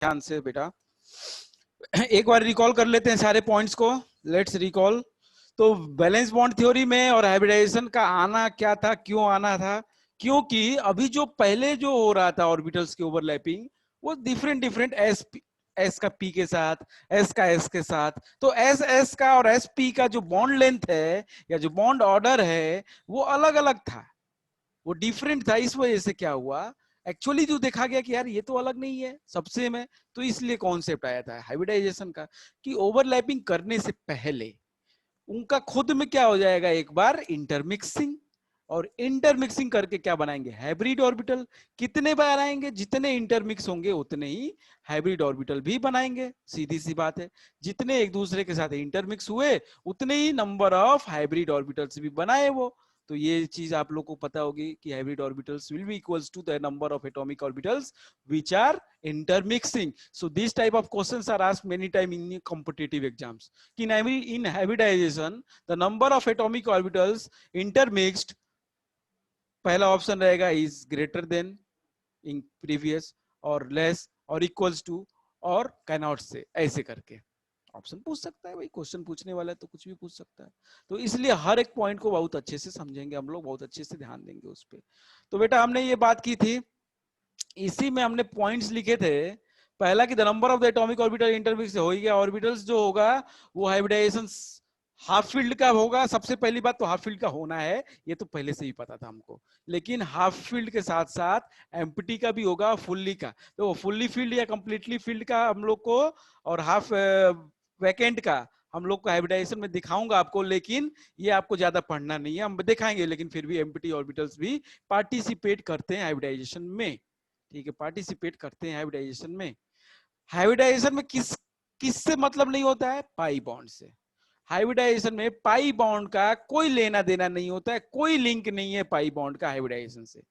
ध्यान से बेटा एक बार रिकॉल कर लेते हैं सारे पॉइंट्स को। Let's recall. तो बैलेंस बॉन्ड थ्योरी में और हाइब्रिडाइजेशन का आना क्या था, क्यों आना था? क्योंकि अभी जो पहले जो हो रहा था ऑर्बिटल्स की ओवरलैपिंग, वो डिफरेंट डिफरेंट एस का पी के साथ, एस का एस के साथ, तो एस एस का और एस पी का जो बॉन्ड लेंथ है या जो बॉन्ड ऑर्डर है वो अलग अलग था, वो डिफरेंट था। इस वजह से क्या हुआ, एक्चुअली जो देखा गया कि यार ये तो अलग नहीं है, सबसे में, तो इसलिए कॉन्सेप्ट आया था हाइब्रिडाइजेशन का कि ओवरलैपिंग करने से पहले उनका खुद में क्या हो जाएगा, एक बार इंटरमिक्सिंग, और इंटरमिक्सिंग करके क्या बनाएंगे, हाइब्रिड ऑर्बिटल। कितने बार आएंगे, जितने इंटरमिक्स होंगे उतने ही हाइब्रिड ऑर्बिटल भी बनाएंगे, सीधी सी बात है। जितने एक दूसरे के साथ इंटरमिक्स हुए उतने ही नंबर ऑफ हाइब्रिड ऑर्बिटल्स भी बनाए वो। तो ये चीज आप लोग को पता होगी कि hybrid orbitals will be equals to the number of atomic orbitals which are intermixing. So these type of questions are asked many time in competitive exams. In hybridization, the number of atomic orbitals intermixed, पहला option रहेगा is greater then in previous, और less, और equals to, और cannot say, ऐसे करके option पूछ सकता है भाई, क्वेश्चन पूछने वाला है तो कुछ भी पूछ सकता है। तो इसलिए हर एक पॉइंट को बहुत अच्छे से समझेंगे हम लोग, बहुत अच्छे से ध्यान देंगे उस पर। तो बेटा हमने ये बात की थी, इसी में हमने पॉइंट्स लिखे थे। पहला कि the number of the atomic orbital intermix हो गया, ऑर्बिटल्स जो होगा वो हाइब्रिडाइजेशन हाफ फील्ड का होगा। सबसे पहली बात तो हाफ फील्ड का होना है, ये तो पहले से ही पता था हमको, लेकिन हाफ फील्ड के साथ साथ एम्प्टी का भी होगा, फुल्ली का। तो फुल्ली फील्ड या कंप्लीटली फील्ड का हम लोग को, और हाफ वैकेंट का हम लोग को हाइब्रिडाइजेशन में दिखाऊंगा आपको, लेकिन ये आपको ज्यादा पढ़ना नहीं है, हम दिखाएंगे, लेकिन फिर भी एम्प्टी ऑर्बिटल्स भी पार्टिसिपेट करते हैं हाइब्रिडाइजेशन में। ठीक है, पार्टिसिपेट करते हैं हाइब्रिडाइजेशन में। हाइब्रिडाइजेशन में किससे मतलब नहीं होता है, पाई बॉन्ड से। हाइब्रिडाइजेशन में पाई बॉन्ड का कोई लेना देना नहीं होता है, कोई लिंक नहीं है पाई बॉन्ड का हाइब्रिडाइजेशन से।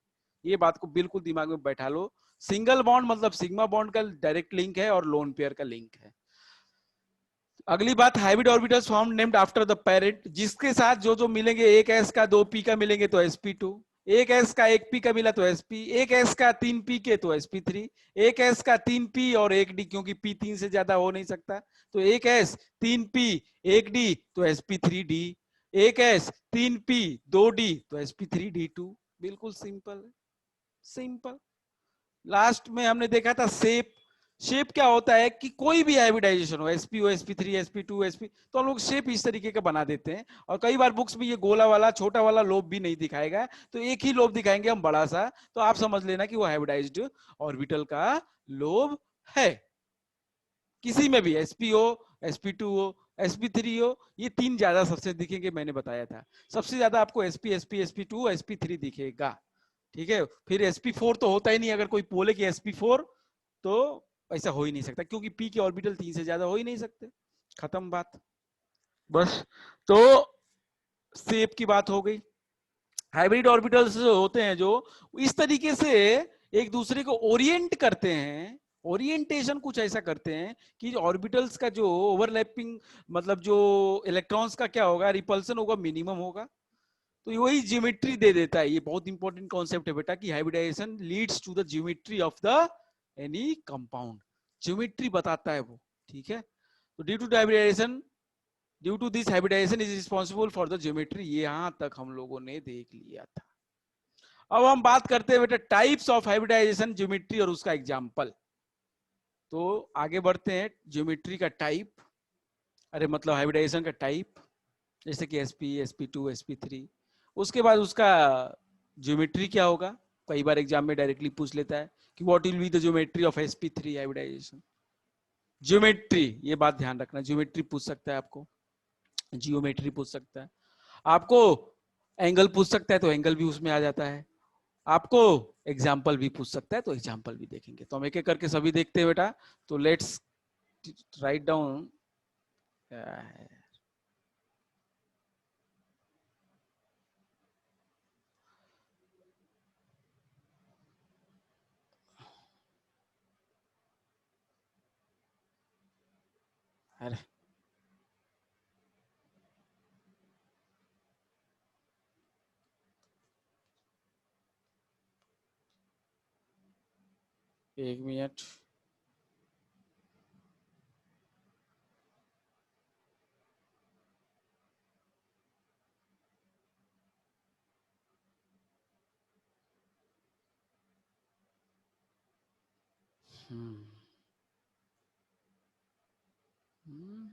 ये बात को बिल्कुल दिमाग में बैठा लो। सिंगल बॉन्ड मतलब सिग्मा बॉन्ड का डायरेक्ट लिंक है और लोन पेयर का लिंक है। अगली बात, hybrid orbitals form named after the parent, जिसके साथ जो जो मिलेंगे, एक एस का दो पी का मिलेंगे तो sp2, एक एस का एक पी का मिला तो sp, एक एस का तीन पी के तो sp3, एक एस का तीन पी और एक डी, क्योंकि पी तीन से ज्यादा हो नहीं सकता, तो एक एस तीन पी एक डी तो sp3d, एक एस तीन पी दो डी तो sp3d2। बिल्कुल सिंपल, सिंपल। लास्ट में हमने देखा था शेप। शेप क्या होता है कि कोई भी हाइब्रिडाइजेशन हो, sp हो, sp3, sp2, sp, तो हम लोग शेप इस तरीके का बना देते हैं। और कई बार बुक्स में ये गोला वाला छोटा वाला लोब भी नहीं दिखाएगा, तो एक ही लोब दिखाएंगे हम बड़ा सा, तो आप समझ लेना कि वो हाइब्रिडाइज्ड ऑर्बिटल का लोब है। किसी में भी sp हो, sp2 हो, sp3 हो, ये तीन ज्यादा सबसे दिखेंगे, मैंने बताया था। सबसे ज्यादा आपको sp sp sp2 sp3 दिखेगा। ठीक है, फिर sp4 तो होता ही नहीं, अगर कोई बोले कि sp4, तो ऐसा हो ही नहीं सकता, क्योंकि p के ऑर्बिटल तीन से ज्यादा हो ही नहीं सकते। खत्म बात, बस। तो शेप की बात हो गई। हाइब्रिड ऑर्बिटल्स जो होते हैं, जो इस तरीके से एक दूसरे को ओरिएंट करते हैं, ओरिएंटेशन कुछ ऐसा करते हैं कि ऑर्बिटल्स का जो ओवरलैपिंग, मतलब जो इलेक्ट्रॉन्स का क्या होगा, रिपल्सन होगा, मिनिमम होगा। तो वही ज्योमेट्री दे देता है। ये बहुत इंपॉर्टेंट कॉन्सेप्ट है बेटा कि hybridisation leads to the geometry of the any compound, geometry बताता है वो। ठीक है, तो due to this hybridisation is responsible for the geometry, यहां तक हम लोगों ने देख लिया था। अब हम बात करते हैं बेटा टाइप्स ऑफ हाइब्रिडाइजेशन, ज्योमेट्री और उसका एग्जांपल। तो आगे बढ़ते हैं, ज्योमेट्री का टाइप, अरे मतलब हाइब्रिडाइजेशन का टाइप, जैसे कि sp sp2 sp3, उसके बाद उसका ज्योमेट्री क्या होगा। कई बार एग्जाम में डायरेक्टली पूछ लेता है कि what will be the geometry of sp3 hybridisation. Geometry, ये बात ध्यान रखना, ज्योमेट्री पूछ सकता है आपको, जियोमेट्री पूछ सकता है आपको, एंगल पूछ सकता है तो एंगल भी उसमें आ जाता है, आपको एग्जाम्पल भी पूछ सकता है तो एग्जाम्पल भी देखेंगे। तो हम एक एक करके सभी देखते हैं बेटा। तो लेट्स राइट डाउन। अरे एक मिनट, हम्म, हम्म,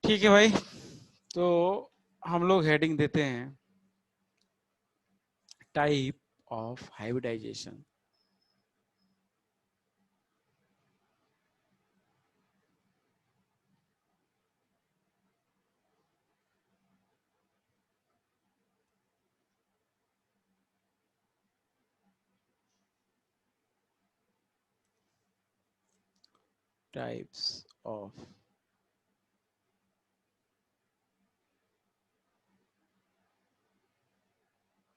ठीक है भाई। तो हम लोग हेडिंग देते हैं type of hybridisation. Types of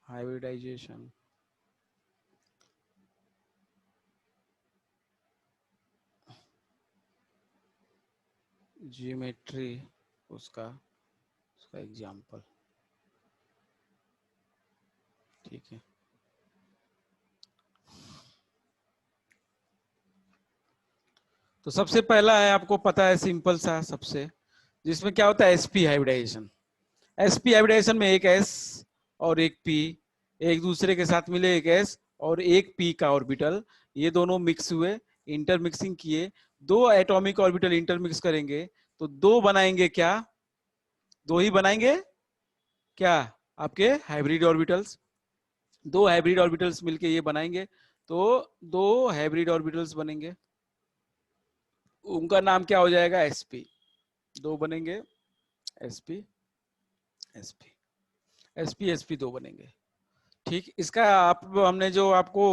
hybridisation. Geometry उसका उसका एग्जाम्पल। ठीक है। तो सबसे पहला है, आपको पता है, सिंपल सा सबसे, जिसमें क्या होता है एसपी हाइब्रिडाइजेशन। एसपी हाइब्रिडाइजेशन में एक एस और एक पी एक दूसरे के साथ मिले, एक एस और एक पी का ऑर्बिटल, ये दोनों मिक्स हुए, इंटरमिक्सिंग किए, दो एटॉमिक ऑर्बिटल इंटरमिक्स करेंगे तो दो बनाएंगे क्या, दो ही बनाएंगे क्या, आपके हाइब्रिड ऑर्बिटल्स। दो हाइब्रिड ऑर्बिटल्स मिलके ये बनाएंगे, तो दो हाइब्रिड ऑर्बिटल्स बनेंगे, उनका नाम क्या हो जाएगा एसपी। दो बनेंगे एसपी एसपी एसपी एसपी दो बनेंगे। ठीक, इसका आप हमने जो आपको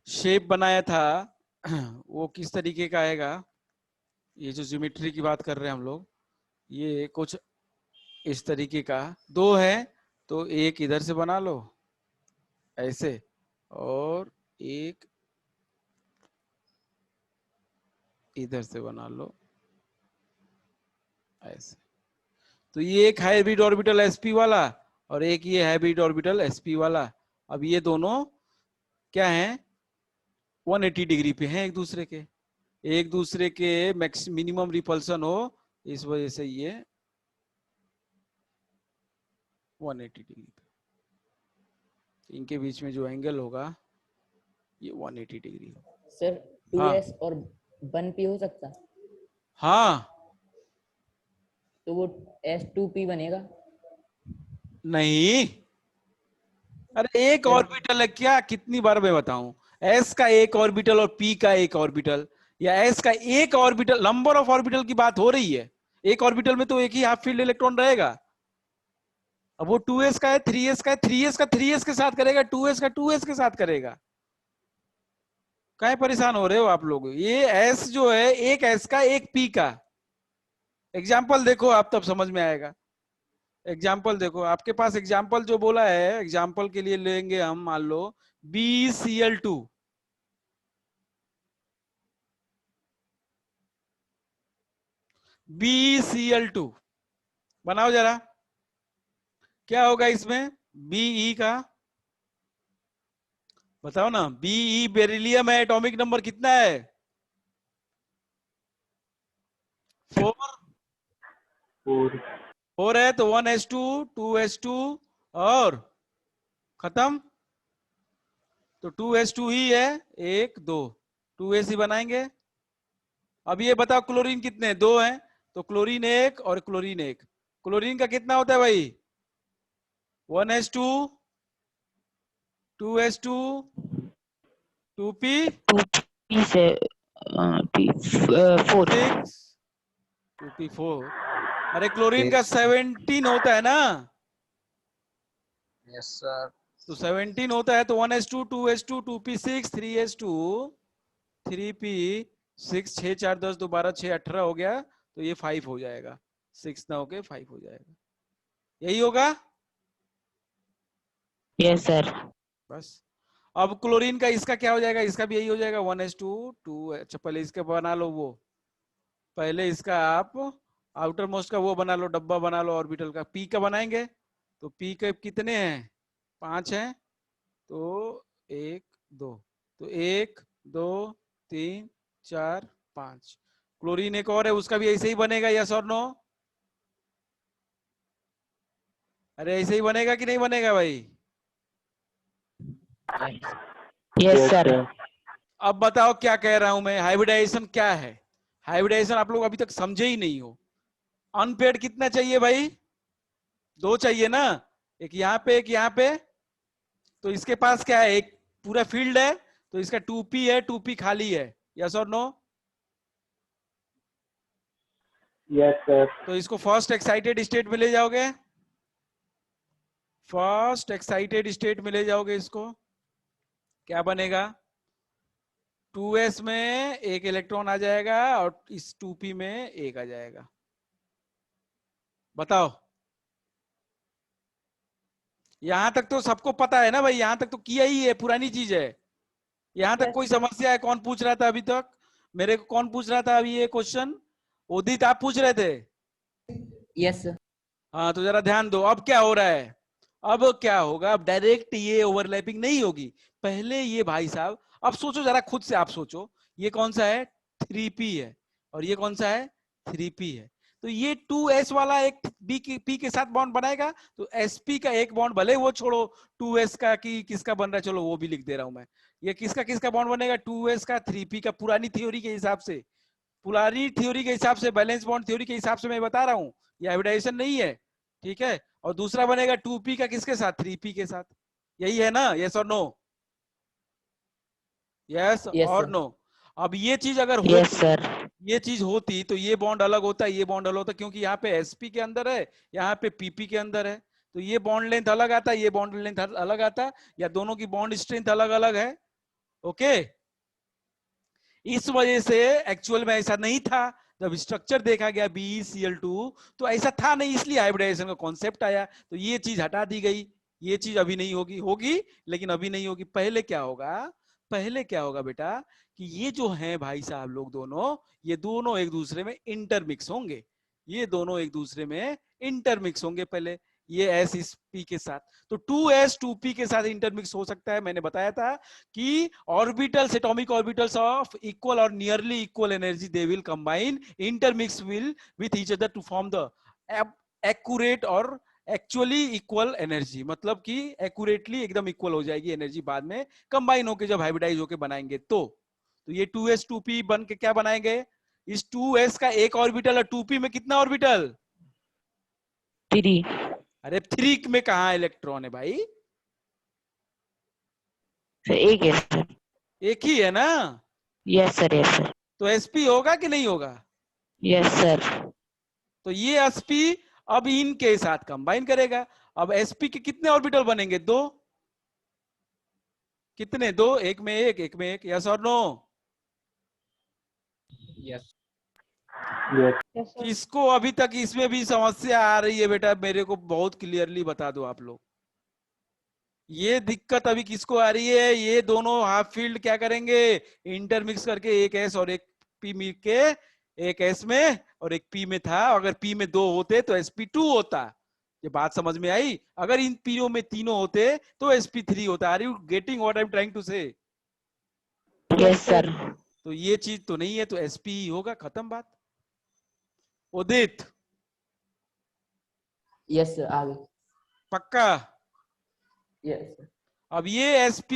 शेप बनाया था वो किस तरीके का आएगा, ये जो ज्योमेट्री की बात कर रहे हैं हम लोग, ये कुछ इस तरीके का। दो है तो एक इधर से बना लो ऐसे, और एक इधर से बना लो ऐसे। तो ये एक हाइब्रिड ऑर्बिटल एसपी वाला और एक ये हाइब्रिड ऑर्बिटल एसपी वाला। अब ये दोनों क्या हैं, 180 डिग्री पे हैं एक दूसरे के मैक्स मिनिमम रिपल्सन हो, इस वजह से ये 180 डिग्री पे, इनके बीच में जो एंगल होगा ये 180 डिग्री होगा। सर 2s हाँ और 1p हो सकता, हाँ। तो वो s2p बनेगा। नहीं, अरे एक फिर ऑर्बिटल है क्या, कितनी बार मैं बताऊं, एस का एक ऑर्बिटल और पी का एक ऑर्बिटल, या एस का एक ऑर्बिटल, नंबर ऑफ ऑर्बिटल की बात हो रही है। एक ऑर्बिटल में तो एक ही हाफ फील्ड इलेक्ट्रॉन रहेगा। अब वो 2s का है, 3s का है, 3s का 3s के साथ करेगा, 2s का 2s के साथ करेगा। काहे परेशान हो रहे हो आप लोग, ये एस जो है एक एस का एक पी का। एग्जाम्पल देखो आप तब समझ में आएगा। एग्जाम्पल देखो, आपके पास एग्जाम्पल जो बोला है, एग्जाम्पल के लिए लेंगे हम, मान लो BCl2, BCl2 बनाओ जरा, क्या होगा इसमें Be का, बताओ ना। Be बेरिलियम है, एटॉमिक नंबर कितना है, 4। 4 4 है तो 1s2 2s2 और खत्म, तो 2s2 ही है, एक दो 2s ही बनाएंगे। अब ये बताओ क्लोरीन कितने, दो हैं, तो क्लोरीन एक और क्लोरीन एक, क्लोरीन का कितना होता है भाई, 1s2 2s2 2p 2p से p 4 6 2p4। अरे क्लोरीन का 17 होता है ना, यस सर। तो 17 होता है, तो 1s2 2s2 2p6 3s2 3p6 6 4 10 2 12 6 18 हो गया, तो ये 5 हो जाएगा, 6 ना होके 5 हो जाएगा, यही होगा। Yes sir. बस। अब क्लोरीन का इसका क्या हो जाएगा, इसका भी यही हो जाएगा 1s2 2। अच्छा पहले इसके बना लो, वो पहले इसका आप आउटर मोस्ट का वो बना लो, डब्बा बना लो ऑर्बिटल का। पी का बनाएंगे तो पी के कितने हैं, 5 हैं, तो 1 2, तो 1 2 3 4 5। क्लोरीन एक और है, उसका भी ऐसे ही बनेगा, यस और नो? अरे ऐसे ही बनेगा कि नहीं बनेगा भाई? Yes sir. अब बताओ क्या कह रहा हूं मैं, हाइब्रिडाइजेशन क्या है? हाइब्रिडाइजेशन आप लोग अभी तक समझे ही नहीं हो। अनपेड कितना चाहिए भाई, 2 चाहिए ना, एक यहाँ पे एक यहाँ पे। तो इसके पास क्या है, एक पूरा फील्ड है, तो इसका 2p है, 2p खाली है, यस और नो? Yes sir. तो इसको फर्स्ट एक्साइटेड स्टेट में ले जाओगे, फर्स्ट एक्साइटेड स्टेट में ले जाओगे इसको, क्या बनेगा, 2s में एक इलेक्ट्रॉन आ जाएगा और इस 2p में एक आ जाएगा। बताओ, यहां तक तो सबको पता है ना भाई, यहां तक तो किया ही है, पुरानी चीज है। यहां तक Yes, कोई sir. समस्या है? कौन पूछ रहा था अभी तक मेरे को, कौन पूछ रहा था अभी ये क्वेश्चन? उदित आप पूछ रहे थे? Yes, sir. हाँ तो जरा ध्यान दो, अब क्या हो रहा है, अब क्या होगा, अब डायरेक्ट ये ओवरलैपिंग नहीं होगी। पहले ये भाई साहब, अब सोचो जरा खुद से, आप सोचो ये कौन सा है, 3p है, और ये कौन सा है, 3p है। तो ये 2s वाला एक p के साथ बॉन्ड बनाएगा, तो sp का एक बॉन्ड, भले वो छोड़ो 2s का कि किसका बन रहा है, चलो वो भी लिख दे रहा हूं मैं। ये किसका किसका बॉन्ड बनेगा, 2s का 3p का, पुरानी थ्योरी के हिसाब से, पुरानी थ्योरी के हिसाब से, बैलेंस बॉन्ड थ्योरी के हिसाब से मैं बता रहा हूं, ये हाइब्रिडाइजेशन नहीं है, ठीक है। और दूसरा बनेगा 2p का किसके साथ, 3p के साथ, यही है ना, यस और नो? यस Yes, और sir. नो? अब ये चीज अगर यस होती, सर। ये चीज होती तो ये बॉन्ड अलग होता, ये बॉन्ड अलग होता, क्योंकि यहाँ पे sp के अंदर है, यहाँ पे pp के अंदर है, तो ये बॉन्ड लेंथ अलग आता, ये बॉन्ड लेंथ अलग आता, या दोनों की बॉन्ड स्ट्रेंथ अलग अलग है। ओके, इस वजह से एक्चुअल में ऐसा नहीं था, जब स्ट्रक्चर देखा गया BeCl2 तो ऐसा था नहीं, इसलिए हाइब्रिडाइजेशन का कॉन्सेप्ट आया, तो ये चीज हटा दी गई। ये चीज अभी नहीं होगी, होगी लेकिन अभी नहीं होगी। पहले क्या होगा, पहले क्या होगा बेटा, कि ये जो है भाई साहब लोग दोनों, ये दोनों एक दूसरे में इंटरमिक्स होंगे, ये दोनों एक दूसरे में इंटरमिक्स होंगे पहले, ये s इस p के साथ, तो 2s 2p के साथ इंटरमिक्स हो सकता है। मैंने बताया था कि orbitals, atomic orbitals of equal और nearly equal energy, they will combine, intermix will with each other to form the accurate और एक्चुअली इक्वल एनर्जी, मतलब कि एक्यूरेटली एकदम इक्वल हो जाएगी एनर्जी बाद में कंबाइन होके, जब हाइब्रिडाइज होके बनाएंगे तो ये 2s 2p बन के क्या बनाएंगे, इस 2s का एक ऑर्बिटल और 2p में कितना ऑर्बिटल, 3। अरे 3 में कहा इलेक्ट्रॉन है भाई, सर एक है सर। एक ही है ना, यस सर। Yes sir. तो sp होगा कि नहीं होगा? Yes sir. तो ये sp अब इनके साथ कंबाइन करेगा। अब sp के कितने ऑर्बिटल बनेंगे, 2, कितने, 2, एक में एक, एक में एक, यस और नो? यस। किसको अभी तक इसमें भी समस्या आ रही है बेटा, मेरे को बहुत क्लियरली बता दो आप लोग, ये दिक्कत अभी किसको आ रही है? ये दोनों हाफ फील्ड क्या करेंगे, इंटरमिक्स करके, एक s और एक p मिल के, एक s में और एक p में था, अगर p में 2 होते तो sp2 होता। ये बात समझ में आई? अगर इन पीओ में तीनों होते तो sp3 होता। Are you getting what I am trying to say? Yes sir. तो ये चीज तो नहीं है, तो sp ही होगा, खत्म बात। उदित Yes, sir. आगे. पक्का? Yes, sir. अब ये sp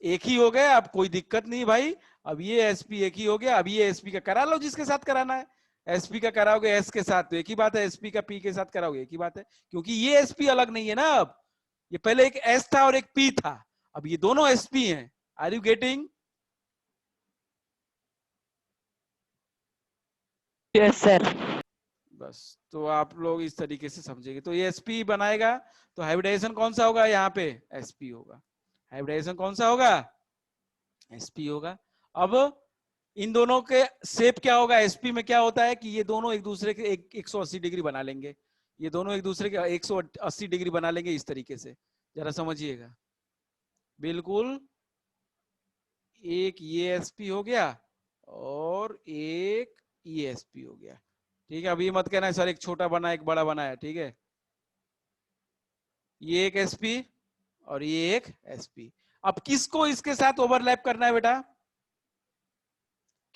एक ही हो गया, अब कोई दिक्कत नहीं भाई, अब ये sp एक ही हो गया। अब ये sp का करा लो जिसके साथ कराना है, sp का कराओगे s के साथ तो एक ही बात है, sp का p के साथ कराओगे एक ही बात है, क्योंकि ये sp अलग नहीं है ना। अब ये पहले एक s था और एक p था, अब ये दोनों sp हैं। Are you getting? Yes sir. बस, तो आप लोग इस तरीके से समझेंगे। तो ये sp बनाएगा, तो हाइब्रिडाइजेशन कौन सा होगा, यहाँ पे sp होगा। हाइब्रिडाइजेशन कौन सा होगा, sp होगा। अब इन दोनों के शेप क्या होगा, sp में क्या होता है कि ये दोनों एक दूसरे के 180 डिग्री बना लेंगे, ये दोनों एक दूसरे के 180 डिग्री बना लेंगे इस तरीके से। जरा समझिएगा, बिल्कुल एक ये एसपी हो गया और एक ये एसपी हो गया। ठीक है, अब ये मत कहना सर एक छोटा बना एक बड़ा बना है, ठीक है। ये एक एसपी और ये एक एसपी। अब किसको इसके साथ ओवरलैप करना है बेटा,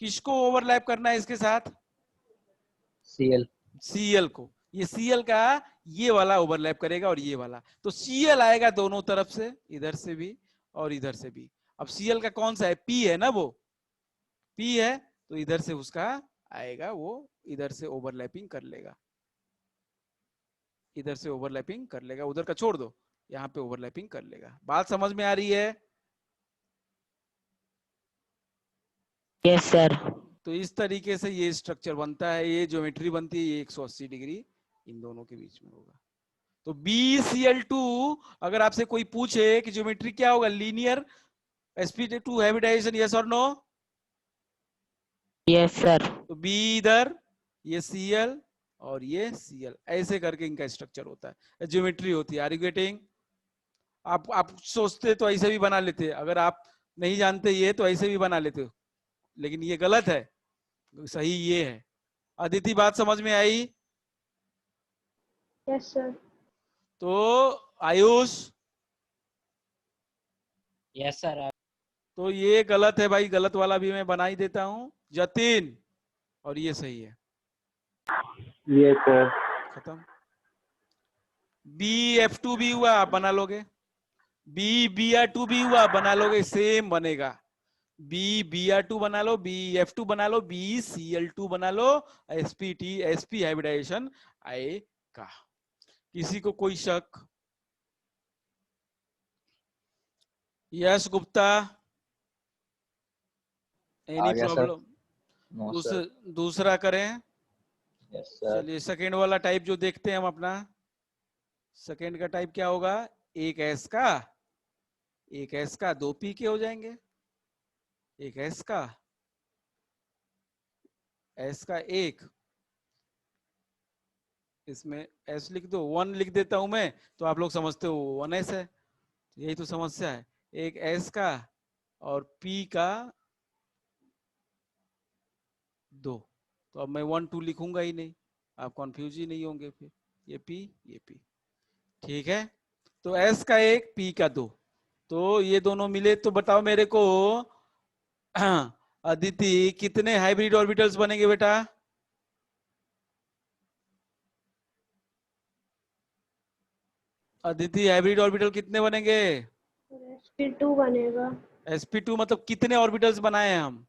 किसको ओवरलैप करना है इसके साथ? CL। सीएल को। ये सीएल का ये वाला ओवरलैप करेगा और ये वाला, तो सीएल आएगा दोनों तरफ से, इधर से भी और इधर से भी। अब सीएल का कौन सा है? पी है ना, वो पी है, तो इधर से उसका आएगा, वो इधर से ओवरलैपिंग कर लेगा, इधर से ओवरलैपिंग कर लेगा, उधर का छोड़ दो, यहाँ पे ओवरलैपिंग कर लेगा। बात समझ में आ रही है? Yes sir. तो इस तरीके से ये स्ट्रक्चर बनता है, ये ज्योमेट्री बनती है, ये 180 डिग्री इन दोनों के बीच में होगा। तो BCl2 अगर आपसे कोई पूछे कि ज्योमेट्री क्या होगा, लीनियर sp2 हाइब्रिडाइजेशन, यस और नो? Yes sir. तो B इधर, ये Cl और ये Cl, ऐसे करके इनका स्ट्रक्चर होता है, ज्योमेट्री होती है। Are you getting? आप सोचते तो ऐसे भी बना लेते, अगर आप नहीं जानते ये तो ऐसे भी बना लेते, लेकिन ये गलत है, सही ये है। अदिति बात समझ में आई? Yes sir. तो आयुष, यस सर। तो ये गलत है भाई, गलत वाला भी मैं बना ही देता हूं। जतिन, और ये सही है। Yes, sir. खत्म। BF2 भी हुआ, आप बना लोगे। BBR2 भी हुआ, बना लोगे, सेम बनेगा। BBR2 बना लो, BF2 बना लो, BCl2 बना लो, SP हाइब्रिडाइजेशन आएगा। किसी को कोई शक? यश गुप्ता, एनी प्रॉब्लम? दूसरा करें? Yes sir. चलिए सेकेंड वाला टाइप जो देखते हैं हम अपना, सेकेंड का टाइप क्या होगा? एक एस का, एक एस का, दो पी के हो जाएंगे। एक एस का, एस का एक, इसमें एस लिख दो, वन लिख देता हूं मैं, तो आप लोग समझते हो वन एस है, यही तो समस्या है। एक एस का और पी का दो, तो अब मैं 1 2 लिखूंगा ही नहीं, आप कंफ्यूज ही नहीं होंगे फिर, ये पी ये पी। ठीक है, तो एस का एक पी का दो, तो ये दोनों मिले, तो बताओ मेरे को अदिति कितने हाइब्रिड ऑर्बिटल्स बनेंगे बेटा? अदिति हाइब्रिड ऑर्बिटल कितने बनेंगे? sp2 बनेगा। sp2 मतलब कितने ऑर्बिटल्स बनाए हैं हम?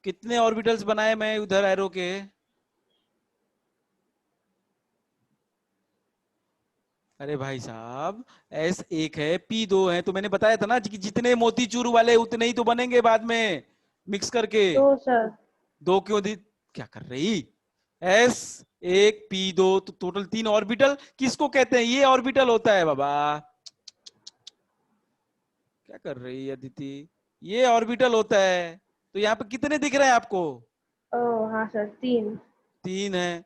कितने ऑर्बिटल्स बनाए मैं उधर एरो के? अरे भाई साहब, एस एक है, पी दो है, तो मैंने बताया था ना कि जितने मोतीचूर वाले उतने ही तो बनेंगे बाद में मिक्स करके। दो सर। दो क्यों दी, क्या कर रही? एस एक पी दो, तो टोटल 3 ऑर्बिटल। किसको कहते हैं? ये ऑर्बिटल होता है बाबा। क्या कर रही है अदिति? ये ऑर्बिटल होता है। तो यहाँ पे कितने दिख रहे हैं आपको? ओह हाँ सर, 3। 3 है,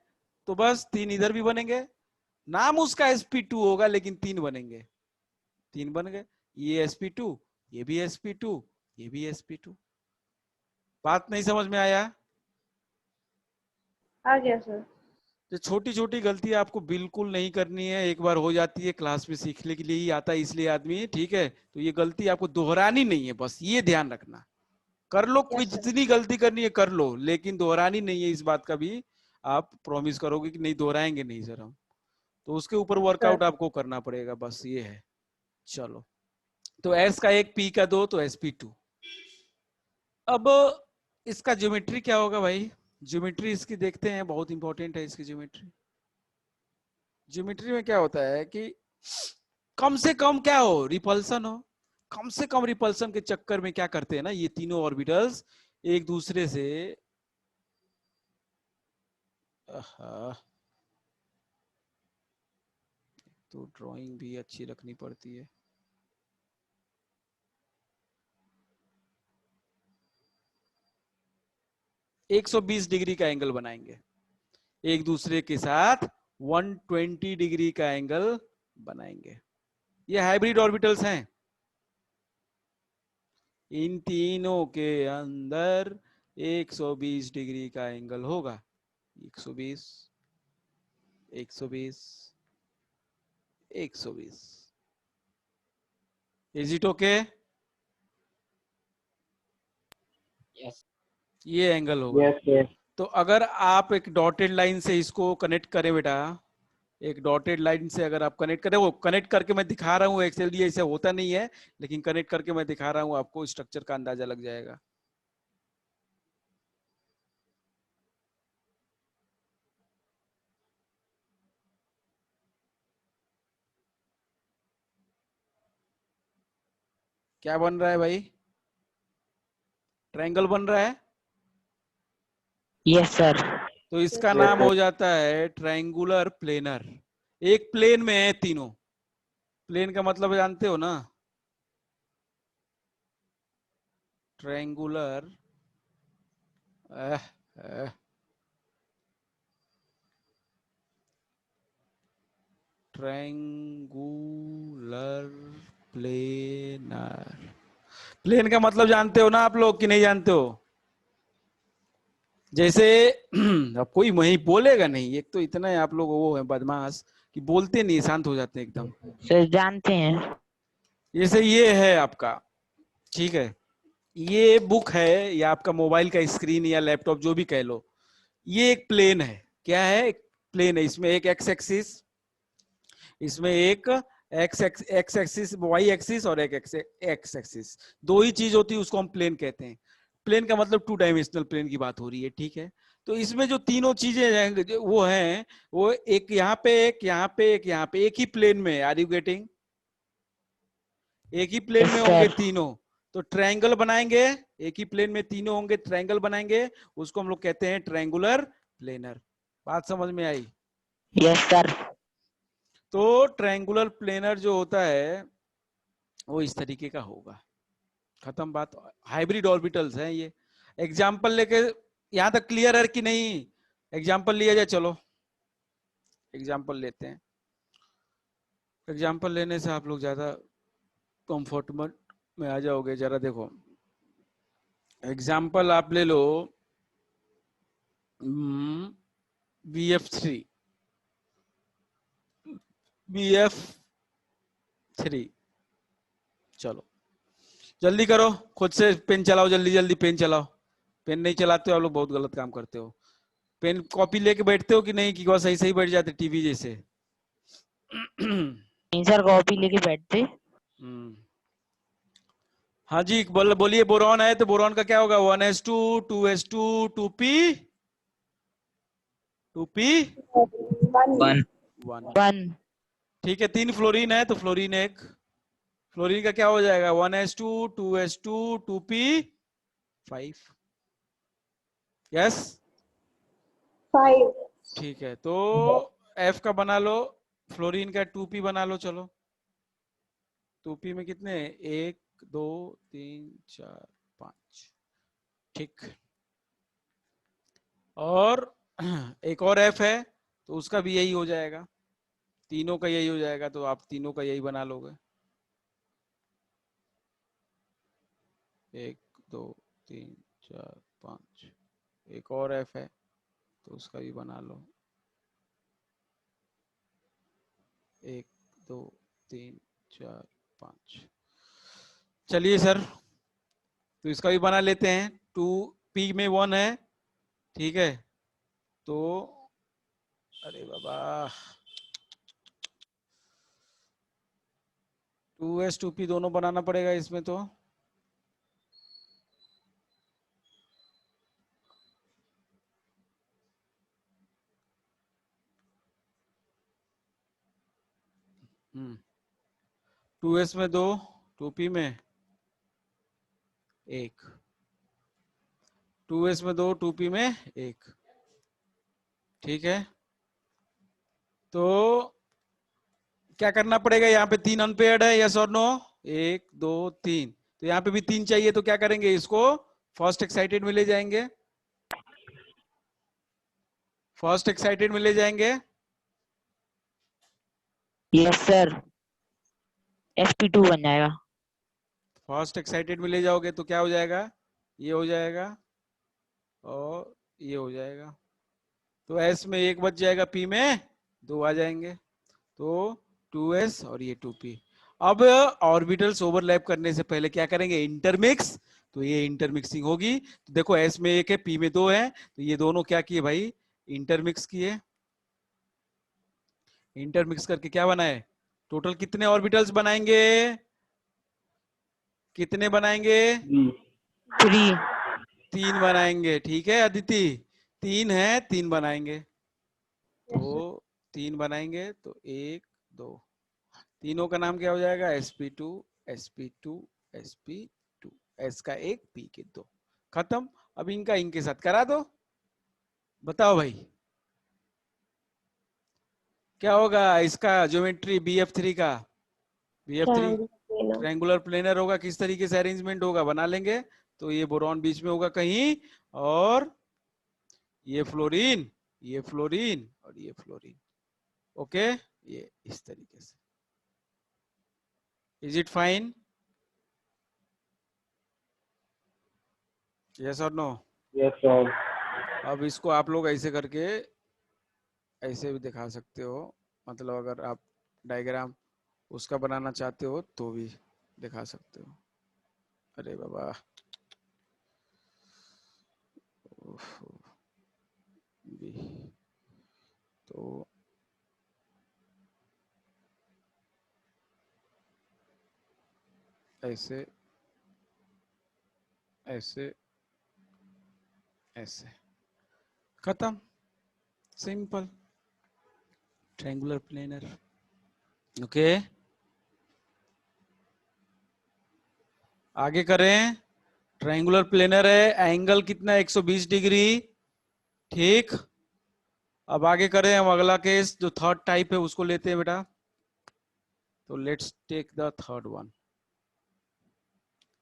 तो बस 3 इधर भी बनेंगे, नाम उसका sp2 होगा, लेकिन 3 बनेंगे। 3 बन गए, ये sp2, ये भी sp2, ये भी sp2। बात नहीं समझ में आया? आ गया सर। जो छोटी छोटी गलती आपको बिल्कुल नहीं करनी है, एक बार हो जाती है क्लास में, सीखने के लिए ही आता है इसलिए आदमी, ठीक है। तो ये गलती आपको दोहरानी नहीं है, बस ये ध्यान रखना। कर लो, कोई यस सर। जितनी गलती करनी है कर लो, लेकिन दोहरानी नहीं है, इस बात का भी आप प्रॉमिस करोगे कि नहीं दोहराएंगे नहीं सर हम, तो उसके ऊपर वर्कआउट सर। आपको करना पड़ेगा, बस ये है। चलो, तो एस का एक पी का दो, तो sp2। अब इसका ज्योमेट्री क्या होगा भाई? ज्योमेट्री इसकी देखते हैं, बहुत इंपॉर्टेंट है इसकी ज्योमेट्री। ज्योमेट्री में क्या होता है कि कम से कम क्या हो, रिपल्सन हो। कम से कम रिपल्सन के चक्कर में क्या करते हैं ना, ये तीनों ऑर्बिटल्स एक दूसरे से, तो ड्राइंग भी अच्छी रखनी पड़ती है। एक 120 डिग्री का एंगल बनाएंगे एक दूसरे के साथ, 120 डिग्री का एंगल बनाएंगे। ये हाइब्रिड ऑर्बिटल्स हैं। इन तीनों के अंदर 120 डिग्री का एंगल होगा। 120, 120, 120। Is it okay? Yes. ये एंगल होगा। Yes, yes. तो अगर आप एक डॉटेड लाइन से इसको कनेक्ट करें बेटा, एक डॉटेड लाइन से अगर आप कनेक्ट करें, वो कनेक्ट करके मैं दिखा रहा हूँ, एक्चुअली ऐसे होता नहीं है, लेकिन कनेक्ट करके मैं दिखा रहा हूँ, आपको स्ट्रक्चर का अंदाजा लग जाएगा। क्या बन रहा है भाई? ट्रायंगल बन रहा है। Yes, sir. तो इसका Yes, नाम sir. हो जाता है ट्रायंगुलर प्लेनर। एक प्लेन में है तीनों। प्लेन का मतलब जानते हो ना? Triangular triangular planar. प्लेन का मतलब जानते हो ना आप लोग कि नहीं जानते हो? जैसे अब कोई वही बोलेगा नहीं, एक तो इतना है आप लोग वो है बदमाश कि बोलते नहीं, शांत हो जाते हैं एकदम। सर जानते हैं। जैसे ये है आपका, ठीक है, ये बुक है या आपका मोबाइल का स्क्रीन या लैपटॉप जो भी कह लो, ये एक प्लेन है। क्या है? एक प्लेन है। इसमें एक एक्स एक्सिस, इसमें एक एक्स एक्सिस, वाई एक्सिस और एक एक्स एक्सिस, दो ही चीज होती है, उसको हम प्लेन कहते हैं। प्लेन का मतलब 2 डायमेंशनल प्लेन की बात हो रही है, ठीक है। तो इसमें जो तीनों चीजें हैं वो हैं, वो एक यहाँ पे, एक यहाँ पे, एक यहाँ पे, एक ही प्लेन में। Are you getting? एक ही प्लेन Yes, में होंगे sir. तीनों, तो ट्रायंगल बनाएंगे। एक ही प्लेन में तीनों होंगे, ट्रायंगल बनाएंगे, उसको हम लोग कहते हैं ट्रायंगुलर प्लेनर। बात समझ में आई? Yes, sir. तो ट्रायंगुलर प्लेनर जो होता है वो इस तरीके का होगा। खत्म बात। हाइब्रिड ऑर्बिटल्स हैं ये। एग्जाम्पल लेके यहां तक क्लियर है कि नहीं? एग्जाम्पल लिया जाए, चलो एग्जाम्पल लेते हैं। एग्जाम्पल लेने से आप लोग ज्यादा कंफर्टेबल में आ जाओगे। जरा देखो, एग्जाम्पल आप ले लो BF3, BF3। चलो जल्दी करो, खुद से पेन चलाओ, जल्दी जल्दी पेन चलाओ। पेन नहीं चलाते हो आप लोग, बहुत गलत काम करते हो। पेन कॉपी लेके बैठते हो कि नहीं, कि सही सही बैठ जाते टीवी जैसे? नहीं सर, कॉपी लेके बैठते। हाँ जी, बोलिए। बोरॉन है तो बोरॉन का क्या होगा? 1s2 2s2 2p 2p 1. 1। 1. ठीक है, 3 फ्लोरीन है तो फ्लोरीन 1। फ्लोरीन का क्या हो जाएगा? 1s2 2s2 2p 5। यस, 5. ठीक है। तो F का बना लो, फ्लोरीन का 2p बना लो। चलो 2p में कितने? 1 2 3 4 5। ठीक। और एक और F है तो उसका भी यही हो जाएगा, तीनों का यही हो जाएगा, तो आप तीनों का यही बना लोगे। 1 2 3 4 5। एक और F है तो उसका भी बना लो। 1 2 3 4 5। चलिए सर, तो इसका भी बना लेते हैं। 2p में 1 है, ठीक है। तो अरे बाबा, 2s 2p दोनों बनाना पड़ेगा इसमें तो। हम्म 2s में 2, 2p में 1। 2s में 2, 2p में 1। ठीक है, तो क्या करना पड़ेगा? यहाँ पे 3 अनपेयर्ड है, यस और नो? 1 2 3। तो यहाँ पे भी 3 चाहिए, तो क्या करेंगे? इसको फर्स्ट एक्साइटेड में ले जाएंगे। फर्स्ट एक्साइटेड में ले जाएंगे, यस सर, sp2 बन जाएगा। फर्स्ट एक्साइटेड में ले जाओगे तो क्या हो जाएगा, ये हो जाएगा और ये हो जाएगा। तो s में एक बच जाएगा, p में दो आ जाएंगे, तो 2s और ये 2p। अब ऑर्बिटल्स ओवरलैप करने से पहले क्या करेंगे, इंटरमिक्स। तो ये इंटरमिक्सिंग होगी, तो देखो s में एक है, p में दो है, तो ये दोनों क्या किए भाई, इंटरमिक्स किए। इंटरमिक्स करके क्या बनाए, टोटल कितने ऑर्बिटल्स बनाएंगे, कितने बनाएंगे, 3। तीन बनाएंगे। ठीक है अदिति, तीन है, तीन बनाएंगे। Yes, sir. तो तीन बनाएंगे, तो एक दो, तीनों का नाम क्या हो जाएगा, sp2 sp2 sp2, s का एक, p के दो, खत्म। अब इनका इनके साथ करा दो, बताओ भाई क्या होगा इसका ज्योमेट्री bf3 का, bf3 Triangle planar. Triangular planar होगा। किस तरीके से अरेंजमेंट होगा बना लेंगे, तो ये बोरॉन बीच में होगा कहीं, और ये फ्लोरीन, ये फ्लोरीन और ये फ्लोरीन। ओके, ये इस तरीके से। इज इट फाइन, यस और नो। Yes sir. अब इसको आप लोग ऐसे करके ऐसे भी दिखा सकते हो, मतलब अगर आप डायग्राम उसका बनाना चाहते हो तो भी दिखा सकते हो। अरे बाबा, उफ, भी तो ऐसे ऐसे ऐसे, खत्म, सिंपल ट्रायंगुलर प्लेनर। ओके, आगे करें। ट्रायंगुलर प्लेनर है, एंगल कितना है, 120 डिग्री। ठीक, अब आगे करें हम अगला केस, जो थर्ड टाइप है उसको लेते हैं बेटा। तो let's take the third one,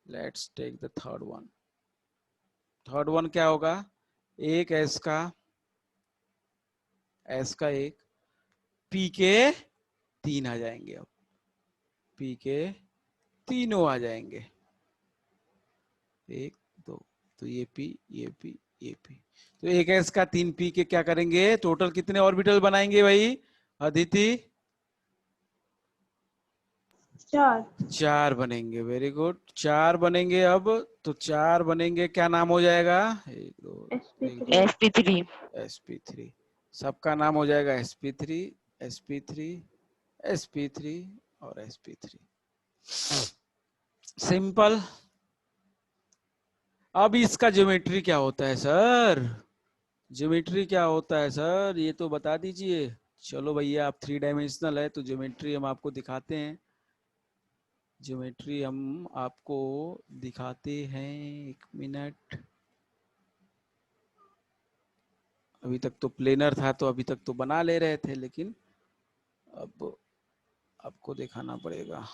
let's take the third one. Third one क्या होगा, एक एस का एक, पी के तीन आ जाएंगे। अब पी के तीनों आ जाएंगे, एक दो, तो ये पी ये पी ये पी, तो एक एस का तीन पी के क्या करेंगे, टोटल कितने ऑर्बिटल बनाएंगे भाई अदिति, 4. चार बनेंगे। वेरी गुड, चार बनेंगे। अब तो चार बनेंगे, क्या नाम हो जाएगा, एक दो, एक sp3. दो, sp3। sp3, सबका नाम हो जाएगा sp3 sp3 sp3 और sp3। सिंपल। अब इसका ज्योमेट्री क्या होता है सर, ज्योमेट्री क्या होता है सर, ये तो बता दीजिए। चलो भैया, आप थ्री डायमेंशनल है तो ज्योमेट्री हम आपको दिखाते हैं, ज्योमेट्री हम आपको दिखाते हैं, एक मिनट। अभी तक तो प्लेनर था तो अभी तक तो बना ले रहे थे, लेकिन अब आपको दिखाना पड़ेगा।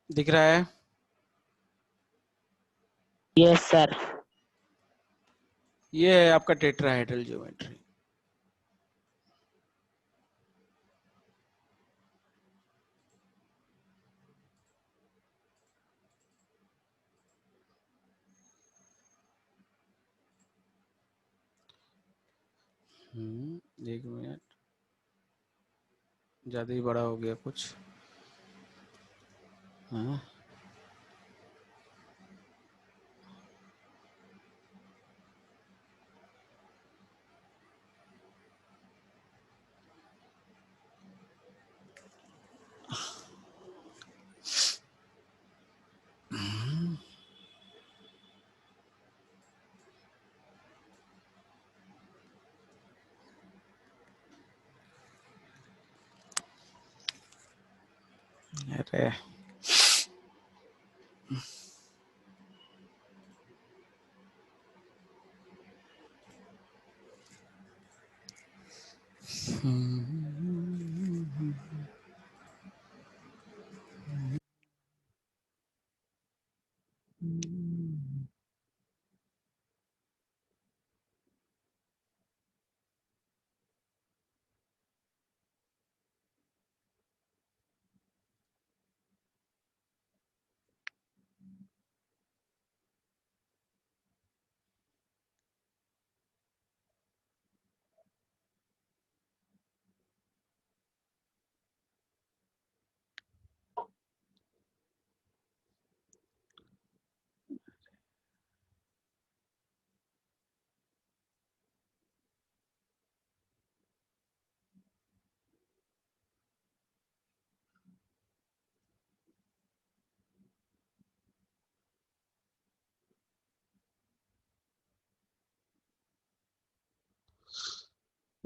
दिख रहा है, यस सर। ये है आपका टेट्राहेड्रल ज्योमेट्री। एक मिनट, ज्यादा ही बड़ा हो गया कुछ। हाँ, अरे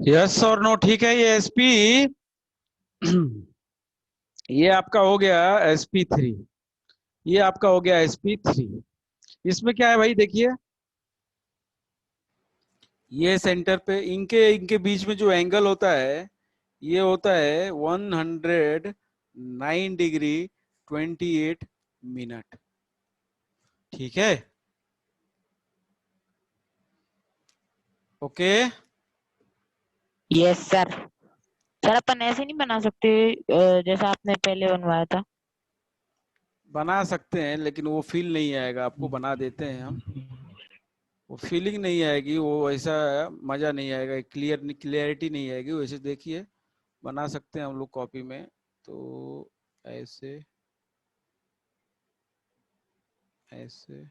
यस और नो, ठीक है। ये एसपी ये आपका हो गया sp3, ये आपका हो गया sp3। इसमें क्या है भाई, देखिए ये सेंटर पे इनके इनके बीच में जो एंगल होता है ये होता है 109 डिग्री 28 मिनट, ठीक है। Okay, yes sir. सर अपन ऐसे नहीं बना सकते जैसा आपने पहले बनवाया था? बना सकते हैं लेकिन वो फील नहीं आएगा आपको, बना देते हैं हम, वो फीलिंग नहीं आएगी, वो ऐसा मजा नहीं आएगा, क्लियरिटी नहीं आएगी वैसे। देखिए बना सकते हैं हम लोग कॉपी में, तो ऐसे ऐसे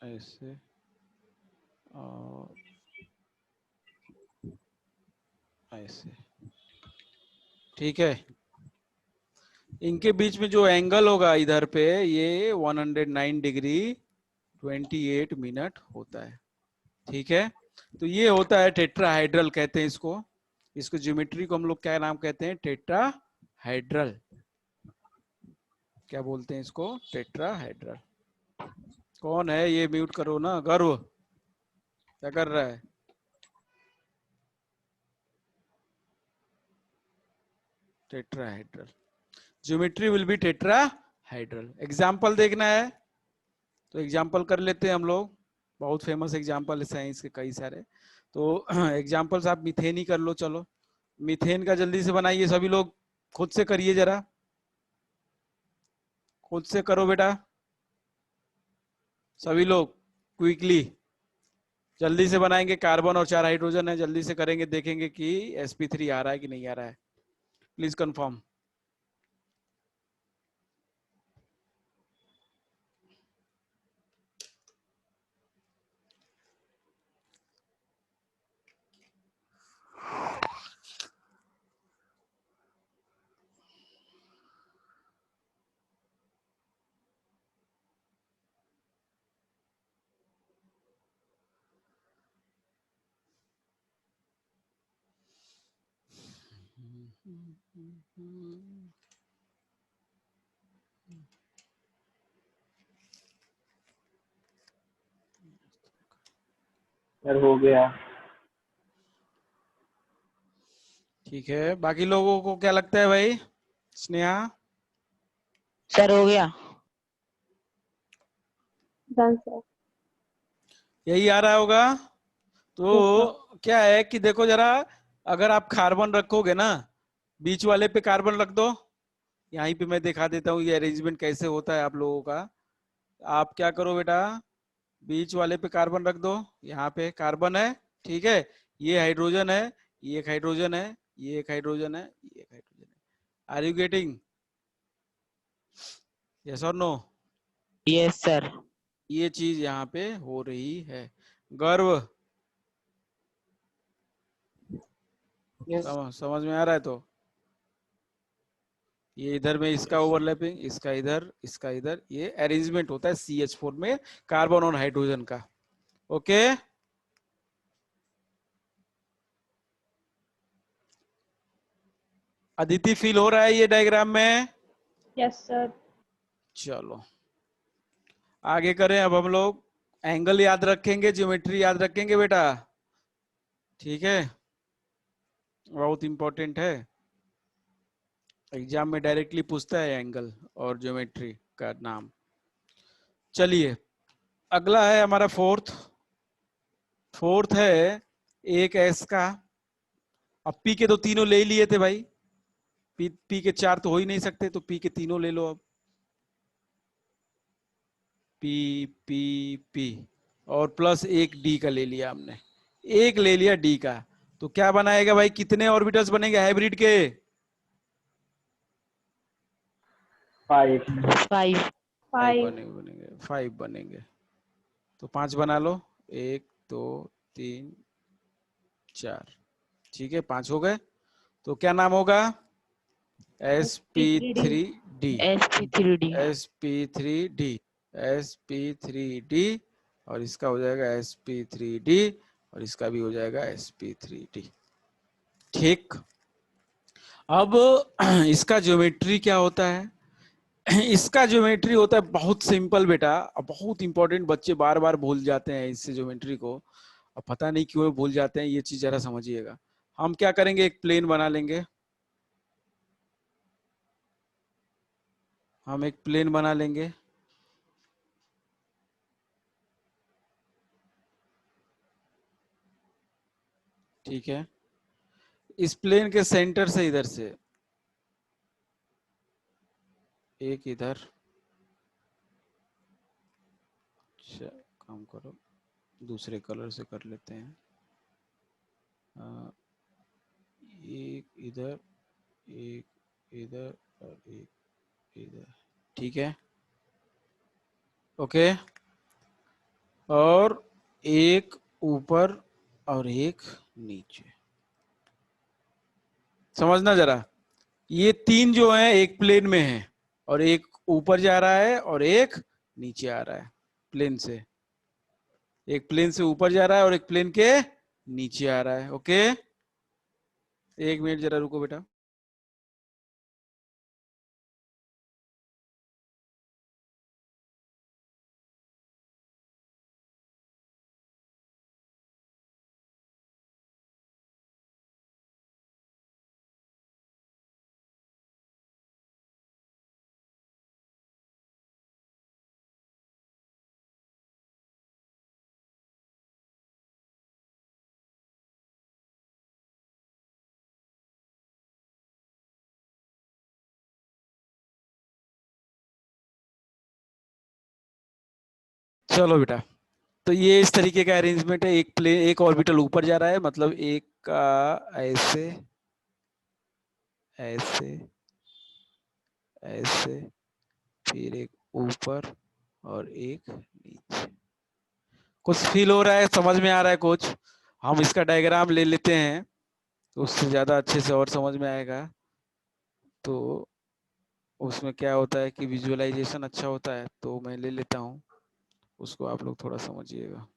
ऐसे और ऐसे, ठीक है। इनके बीच में जो एंगल होगा इधर पे ये 109 डिग्री 28 मिनट होता है, ठीक है। तो ये होता है टेट्राहाइड्रल कहते हैं इसको। इसको ज्योमेट्री को हम लोग क्या नाम कहते हैं, टेट्राहाइड्रल। क्या बोलते हैं इसको, टेट्राहाइड्रल। कौन है ये, म्यूट करो ना, गर्व क्या कर रहा है। Tetrahedral, geometry will be tetrahedral. Example देखना है तो एग्जाम्पल कर लेते हैं हम लोग, बहुत फेमस एग्जाम्पल है इसके कई सारे। तो एग्जाम्पल्स आप मीथेन ही कर लो, चलो मीथेन का जल्दी से बनाइए सभी लोग, खुद से करिए जरा, खुद से करो बेटा सभी लोग, क्विकली जल्दी से बनाएंगे। कार्बन और 4 हाइड्रोजन है, जल्दी से करेंगे, देखेंगे कि sp3 आ रहा है कि नहीं आ रहा है। Please confirm. सर हो गया। ठीक है, बाकी लोगों को क्या लगता है भाई, स्नेहा? सर हो गया। Done sir. यही आ रहा होगा। Yes sir. तो क्या है कि देखो जरा, अगर आप कार्बन रखोगे ना, बीच वाले पे कार्बन रख दो, यहीं पे मैं दिखा देता हूँ ये अरेंजमेंट कैसे होता है आप लोगों का। आप क्या करो बेटा, बीच वाले पे कार्बन रख दो, यहाँ पे कार्बन है, ठीक है। ये हाइड्रोजन है, ये एक हाइड्रोजन है, ये एक हाइड्रोजन है, ये एक हाइड्रोजन है। आर यू गेटिंग, यस और नो? Yes sir. ये चीज यहाँ पे हो रही है। गर्व, Yes. समझ में आ रहा है तो? ये इधर में इसका ओवरलैपिंग, इसका इधर, ये अरेंजमेंट होता है CH4 में कार्बन और हाइड्रोजन का। ओके, अदिति फील हो रहा है ये डायग्राम में? Yes sir. चलो आगे करें। अब हम लोग एंगल याद रखेंगे, ज्योमेट्री याद रखेंगे बेटा, ठीक है, बहुत इंपॉर्टेंट है, एग्जाम में डायरेक्टली पूछता है एंगल और ज्योमेट्री का नाम। चलिए अगला है हमारा फोर्थ है एक एस का। अब पी के तो तीनों ले ही लिए थे भाई, पी के चार तो हो ही नहीं सकते, तो पी के तीनों ले लो। अब पी पी पी और प्लस एक डी का ले लिया हमने, एक ले लिया डी का, तो क्या बनाएगा भाई, कितने ऑर्बिटल्स बनेंगे हाइब्रिड के? 5। 5। 5। बनेंगे 5 बनेंगे, तो 5 बना लो, 1 2 3 4, ठीक है 5 हो गए। तो क्या नाम होगा? sp3d, sp3d। sp3d, sp3d, और इसका हो जाएगा sp3d, और इसका भी हो जाएगा sp3d। ठीक, अब इसका ज्योमेट्री क्या होता है? इसका ज्योमेट्री होता है बहुत सिंपल बेटा, बहुत इंपॉर्टेंट, बच्चे बार बार भूल जाते हैं इससे ज्योमेट्री को, अब पता नहीं क्यों भूल जाते हैं, ये चीज जरा समझिएगा। हम क्या करेंगे, एक प्लेन बना लेंगे, हम एक प्लेन बना लेंगे, ठीक है, इस प्लेन के सेंटर से इधर से एक इधर, अच्छा काम करो दूसरे कलर से कर लेते हैं, एक इधर, एक इधर और एक इधर, ठीक है, ओके, और एक ऊपर और एक नीचे। समझना जरा, ये तीन जो है एक प्लेन में है, और एक ऊपर जा रहा है और एक नीचे आ रहा है प्लेन से, एक प्लेन से ऊपर जा रहा है और एक प्लेन के नीचे आ रहा है। ओके, एक मिनट जरा रुको बेटा। चलो बेटा, तो ये इस तरीके का अरेंजमेंट है, एक प्लेन, एक ऑर्बिटल ऊपर जा रहा है, मतलब एक का ऐसे ऐसे ऐसे, फिर एक ऊपर और एक नीचे। कुछ फील हो रहा है, समझ में आ रहा है कुछ? हम इसका डायग्राम ले लेते हैं तो उससे ज्यादा अच्छे से और समझ में आएगा। तो उसमें क्या होता है कि विजुअलाइजेशन अच्छा होता है, तो मैं ले लेता हूँ उसको, आप लोग थोड़ा समझिएगा।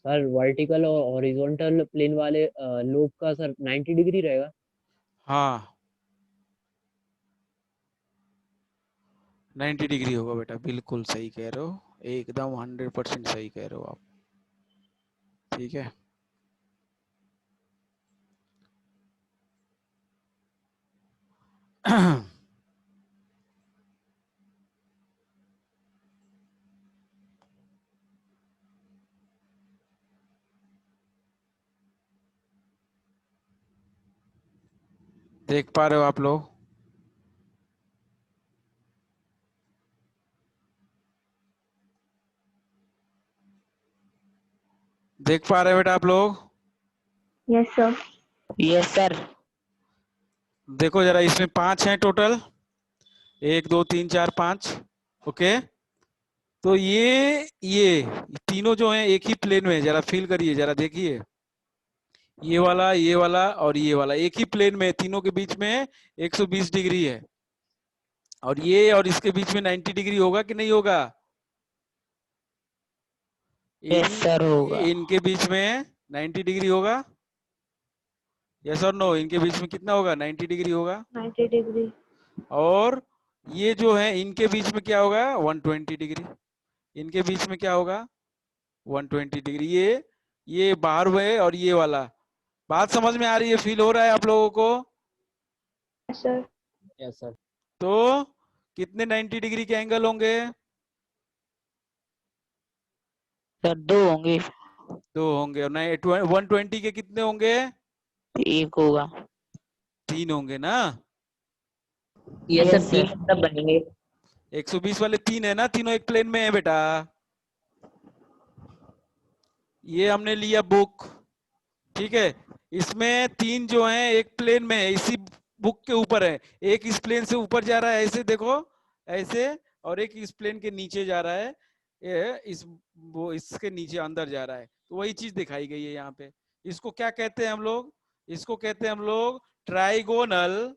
सर वर्टिकल और हॉरिजॉन्टल प्लेन वाले लोब का सर 90 डिग्री रहेगा। हाँ 90 डिग्री होगा बेटा, बिल्कुल सही कह रहे हो, एकदम 100% सही कह रहे हो आप, ठीक है। देख पा रहे हो आप लोग? देख पा रहे हो बेटा आप लोग? Yes sir. Yes sir. देखो जरा, इसमें 5 हैं टोटल, 1 2 3 4 5। ओके, तो ये तीनों जो हैं एक ही प्लेन में है, जरा फील करिए, जरा देखिए, ये वाला और ये वाला एक ही प्लेन में है, तीनों के बीच में 120 डिग्री है, और ये और इसके बीच में 90 डिग्री होगा कि नहीं होगा? यस सर होगा। इनके बीच में 90 डिग्री होगा, यस और नो? इनके बीच में कितना होगा? 90 डिग्री होगा। 90 degree. और ये जो है इनके बीच में क्या होगा? 120 डिग्री। इनके बीच में क्या होगा? 120 डिग्री। ये बाहर हुए और ये वाला। बात समझ में आ रही है? फील हो रहा है आप लोगों को? Yes, sir. Yes sir. तो कितने 90 डिग्री के एंगल होंगे? सर 2 होंगे। 2 होंगे। और 120 के कितने होंगे? 1 होगा। 3 होंगे ना? ये सर यस 3 सर। मतलब बनेंगे। 120 वाले 3 है ना, तीनों एक प्लेन में है बेटा। ये हमने लिया बुक, ठीक है। इसमें 3 जो हैं एक प्लेन में है, इसी बुक के ऊपर है। एक इस प्लेन से ऊपर जा रहा है, ऐसे देखो, ऐसे। और एक इस प्लेन के नीचे जा रहा है, ये वो इसके नीचे अंदर जा रहा है। तो वही चीज दिखाई गई है यहाँ पे। इसको क्या कहते हैं हम लोग? इसको कहते हैं हम लोग trigonal,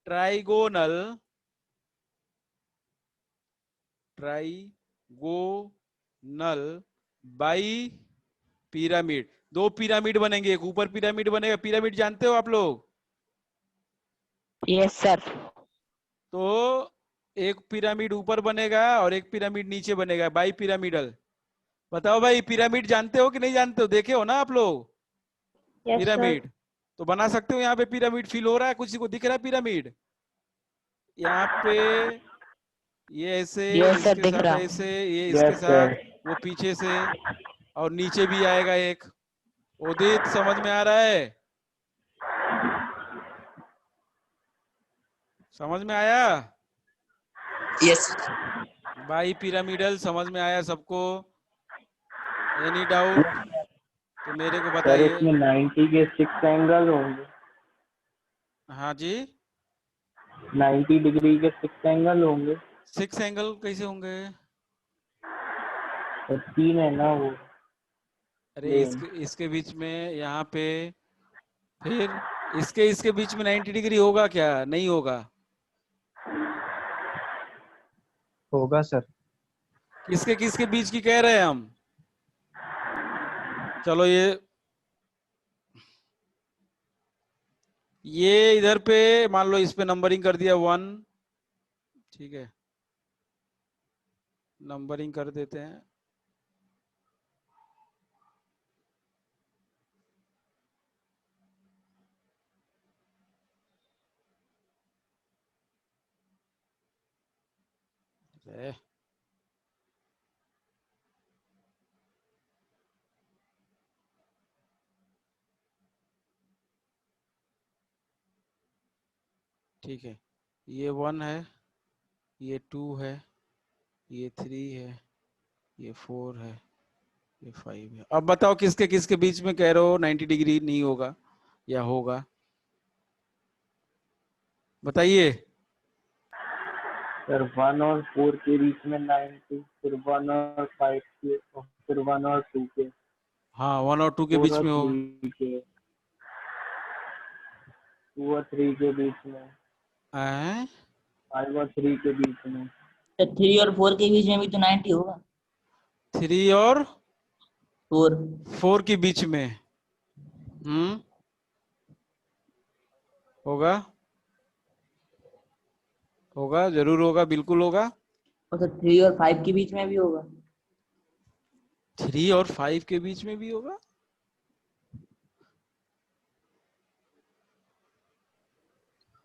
trigonal, trigonal by pyramid. 2 pyramid बनेंगे, एक ऊपर पिरामिड बनेगा। पिरामिड जानते हो आप लोग? Yes sir. तो एक पिरामिड ऊपर बनेगा और एक पिरामिड नीचे बनेगा, बाई पिरामिडल। बताओ भाई, पिरामिड जानते हो कि नहीं जानते हो? देखे हो ना आप लोग Yes, sir. पिरामिड? तो बना सकते हो यहाँ पे पिरामिड। फील हो रहा है? किसी को दिख रहा है पिरामिड यहाँ पे? ये ऐसे, यस सर इसके दिख साथ रहा। ऐसे, ये इसके यस साथ, सर। वो पीछे से, और नीचे भी आएगा एक। उदित, समझ में आ रहा है? समझ में आया? यस। बाई पिरामिडल समझ में आया सबको? एनी डाउट तो मेरे को सर बताइए। इसमें 90 के 6 एंगल होंगे। हाँ जी। 90 डिग्री के 6 एंगल होंगे। 6 एंगल कैसे होंगे? और 3 है ना वो अरे प्लेन। इसके बीच में यहाँ पे, फिर इसके इसके बीच में 90 डिग्री होगा क्या? नहीं होगा। होगा सर। किसके किसके बीच की कह रहे हैं हम? चलो ये इधर पे मान लो, इस पे नंबरिंग कर दिया 1, ठीक है, नंबरिंग कर देते हैं। ए, ठीक है, ये 1 है, ये 2 है, ये 3 है, ये 4 है, ये 5 है। अब बताओ किसके किसके बीच में कह रहे हो 90 डिग्री नहीं होगा या होगा? बताइए। सर 1 और 4 के बीच में 90, फिर 1 और 5 के, और फिर 1 और 2 के, हाँ, 1 और 2 के 4 बीच और में हो। 3 के, 2 और 3 के बीच में, हैं? 5 और 3 के बीच में। तो 3 और 4 के बीच में भी तो 90 होगा। 3 और 4। 4 के बीच में होगा, होगा, जरूर होगा, बिल्कुल होगा। और तो 3 और 5 के बीच में भी होगा। 3 और 5 के बीच में भी होगा।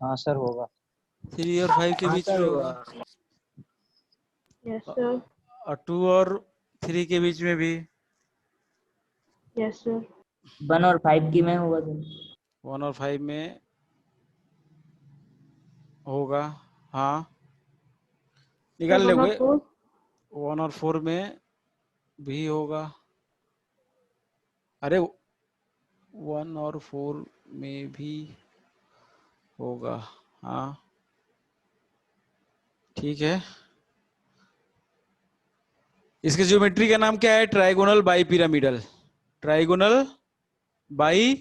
हाँ सर होगा। 3 और 5 के हाँ बीच सर में होगा। होगा। Yes, sir. और 2 और 3 के बीच में भी। Yes, sir. 1 और 5 की में होगा तो। 1 और 5 में होगा। हाँ, Sir, निकाल 1 or लोगे। 4? 1 और 4 में भी होगा। अरे 1 और 4 में भी होगा। हाँ ठीक है। इसके ज्योमेट्री का नाम क्या है? Trigonal bi pyramidal. Trigonal bi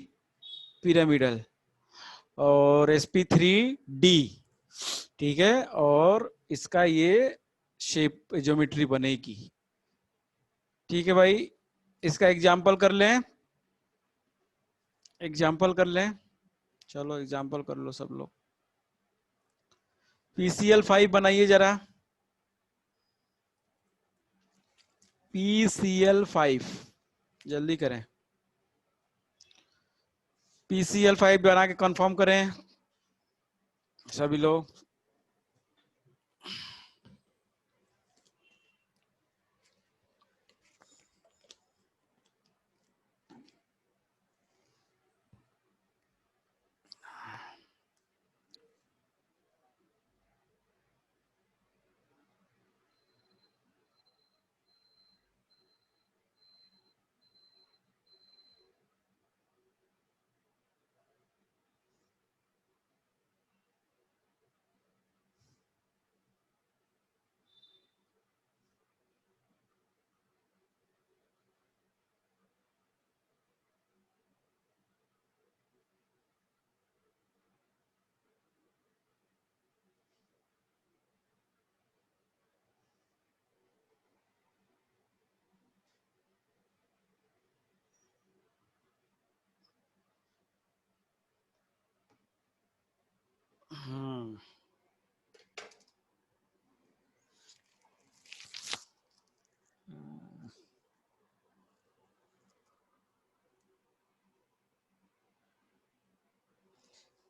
pyramidal और sp3d। ठीक है, और इसका ये शेप ज्योमेट्री बनेगी। ठीक है भाई, इसका एग्जाम्पल कर लें। एग्जाम्पल कर लें, चलो एग्जाम्पल कर लो सब लोग। PCl5 बनाइए जरा। PCl5 जल्दी करें। PCl5 बना के कंफर्म करें सभी लोग।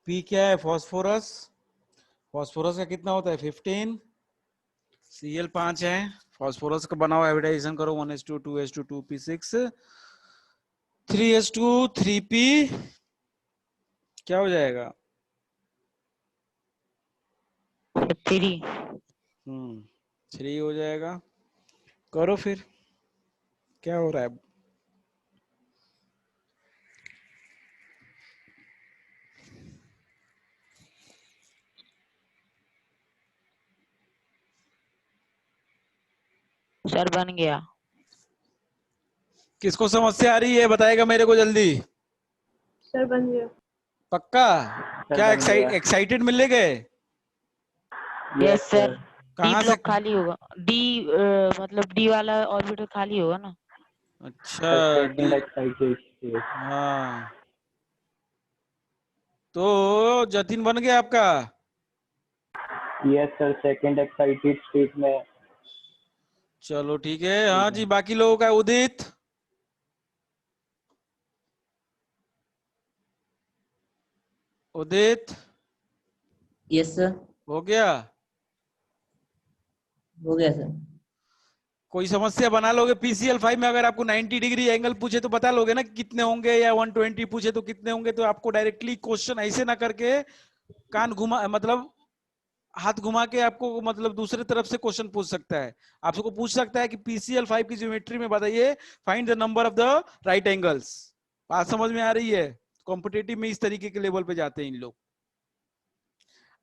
P क्या है? फास्फोरस। फास्फोरस का कितना होता है? 15। Cl 5 है। फास्फोरस का बनाओ, हाइब्रिडाइजेशन करो। 1s2 2s2 2p6 3s2 3p क्या हो जाएगा? 3। 3 हो जाएगा। करो फिर, क्या हो रहा है? सर बन गया। किसको समस्या आ रही है बताएगा मेरे को जल्दी। सर बन गया। पक्का? सर क्या बन गया। एक्साइटेड मिलने गए? Yes sir. डी कहाँ से? ब्लॉक खाली होगा। डी मतलब डी वाला ऑर्बिटल खाली होगा ना। अच्छा सेकंड एक्साइटेड। हाँ, तो जतिन बन गया आपका। Yes sir, second excited state में। चलो ठीक है। हाँ जी, बाकी लोगों का? उदित, उदित यस सर, हो गया? हो गया सर। कोई समस्या बना लोगे? PCl5 में अगर आपको 90 डिग्री एंगल पूछे तो बता लोगे ना कि कितने होंगे, या 120 पूछे तो कितने होंगे? तो आपको डायरेक्टली क्वेश्चन ऐसे ना करके कान घुमा, मतलब हाथ घुमा के आपको, मतलब दूसरे तरफ से क्वेश्चन पूछ सकता है। आपको पूछ सकता है कि PCl5 की ज्योमेट्री में बताइए, find the number of the right angles. बात समझ में आ रही है? कॉम्पिटेटिव में इस तरीके के लेवल पे जाते हैं इन लोग।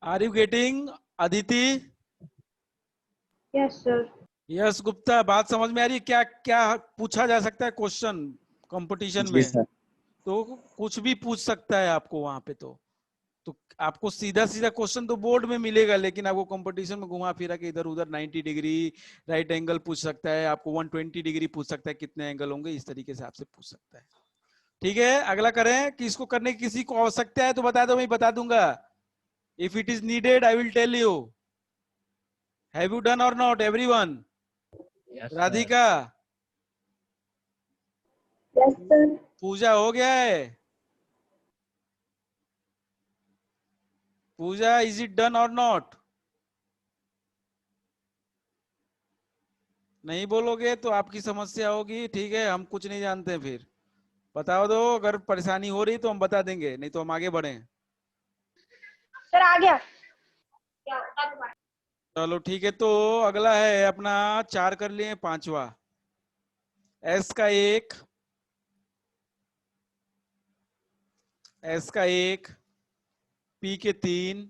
Are you getting Aditi? Yes sir. Yes Gupta, बात समझ में आ रही है? क्या क्या पूछा जा सकता है क्वेश्चन कंपटीशन जी में? सर। तो कुछ भी पूछ सकता है आपको वहां पे। तो आपको सीधा सीधा क्वेश्चन तो बोर्ड में मिलेगा, लेकिन आपको कंपटीशन में घुमा फिरा के इधर उधर 90 डिग्री राइट एंगल पूछ सकता है, आपको 120 डिग्री पूछ सकता है, कितने एंगल होंगे, इस तरीके से आपसे पूछ सकता है। ठीक है, अगला करें। किसको करने की किसी को आवश्यकता है तो बता दो, मैं बता दूंगा। If it is needed I will tell you. Have you done और not everyone? Yes sir. Radhika, yes sir. Puja हो गया है? पूजा, इज इट डन और नॉट? नहीं बोलोगे तो आपकी समस्या होगी। ठीक है, हम कुछ नहीं जानते। फिर बताओ दो, अगर परेशानी हो रही तो हम बता देंगे, नहीं तो हम आगे बढ़े। सर आ गया। चलो ठीक है, तो अगला है अपना 4 कर लिए, 5वां। एस का 1, एस का 1, P के 3,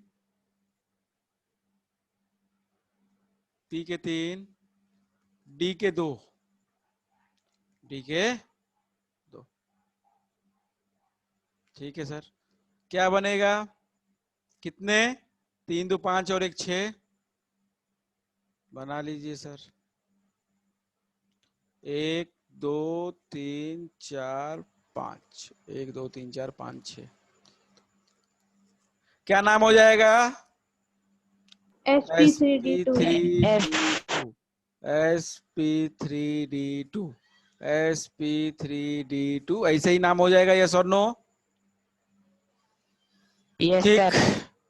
P के 3, D के 2, D के 2। ठीक है सर, क्या बनेगा? कितने? 3 2 5 और 1 6, बना लीजिए सर। 1 2 3 4 5, 1 2 3 4 5 6। क्या नाम हो जाएगा? SP3D2 SP3D2, SP3D2 ऐसे ही नाम हो जाएगा, यस और नो? यस ठीक। सर।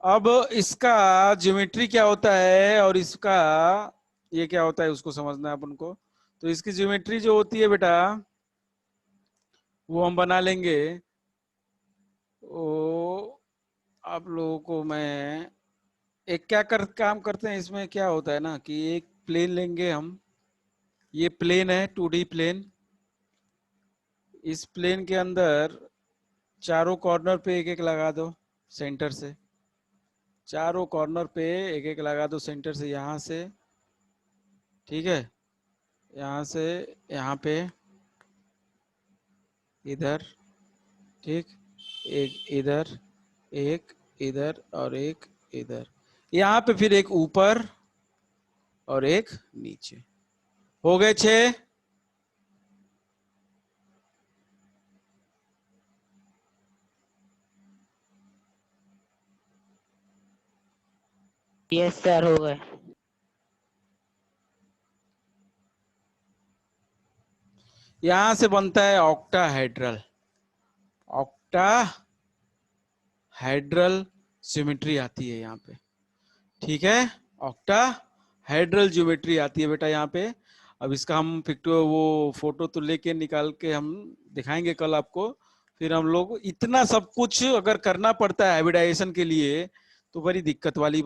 अब इसका ज्योमेट्री क्या होता है और इसका ये क्या होता है उसको समझना है अपन को। तो इसकी ज्योमेट्री जो होती है बेटा, वो हम बना लेंगे। वो आप लोगों को मैं एक काम करते हैं, इसमें क्या होता है ना कि एक प्लेन लेंगे हम। ये प्लेन है 2D प्लेन। इस प्लेन के अंदर चारों कॉर्नर पे एक एक लगा दो सेंटर से। चारों कॉर्नर पे एक एक लगा दो सेंटर से, यहां से, ठीक है, यहां से यहाँ पे, इधर, ठीक, एक इधर, एक इधर और एक इधर। यहाँ पे फिर एक ऊपर और एक नीचे। हो गए 6। यस सर, हो गए। यहां से बनता है ऑक्टाहेड्रल। ऑक्टाहेड्रल ज्योमेट्री आती है यहाँ पे, ठीक है। ऑक्टाहेड्रल ज्योमेट्री आती है बेटा यहाँ पे। अब इसका हम वो फोटो तो लेके निकाल के हम दिखाएंगे कल आपको। फिर हम लोग इतना सब कुछ अगर करना पड़ता है हाइब्रिडाइजेशन के लिए तो बड़ी दिक्कत वाली